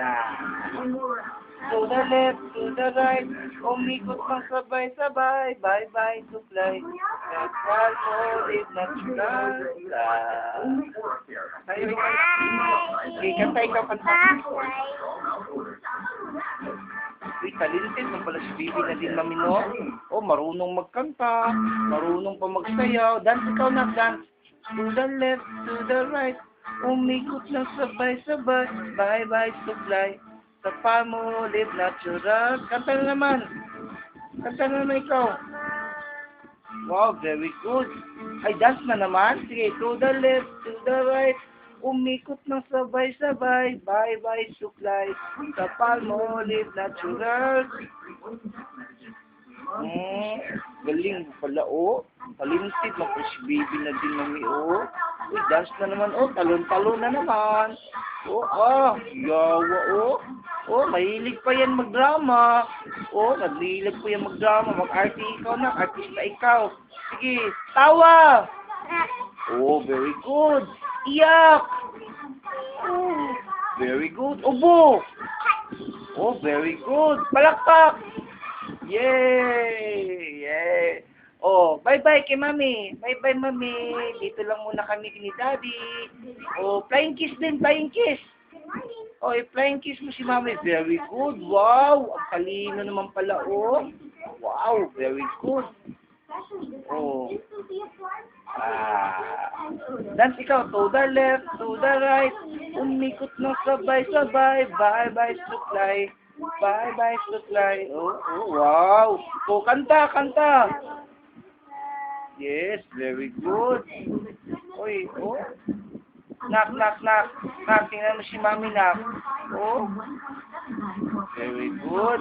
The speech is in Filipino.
Ah. To the left, to the right, umikot ng sabay-sabay, bye-bye suklay. Kapal mo, live natural. Tayo, ikaw. Okay, kanta ikaw, kanta. Uy, talented mo pala si Bibi na din mamino. Oh, marunong magkanta, marunong pa magsayaw. Dance ikaw na, dance. To the left, to the right, umikot ng sabay-sabay, bye-bye suklay. Sa pa mo, live natural. Kanta na naman. Kanta na naman ikaw. Wow, very good. Ay, dance na naman. Sige, to the left, to the right. Umikot ng sabay-sabay. Bye-bye, suklay. Sa pa mo, live natural. Galing pala, oh. Talented. Si Baby na din mami, oh. Uy, dance na naman, oh. Talon-talon na naman. Oh, yawa, oh. Oh, mahilig pa yan magdrama. Oh, mahilig pa yan magdrama. Mag-arte ikaw na. Artista ikaw. Sige, tawa! Oh, very good. Iyak! Oh, very good. Ubo! Oh, very good. Palakpak! Yay! Yay! Oh, bye-bye kay Mami. Bye-bye, Mami. Dito lang muna kami ni Daddy. Oh, flying kiss din, flying kiss. Oh, flying kiss mo si Mami. Very good. Wow! Ang talino naman pala, oh. Wow, very good. Oh. Dance ikaw. To the left, to the right. Umikot ng sabay-sabay. Bye-bye, suklay. Bye-bye, suklay. Oh, wow. Oh, kanta, kanta. Yes, very good. Oy, oh. Knock, knock, knock. Knock, tingnan mo si Mami, knock. Oh. Very good.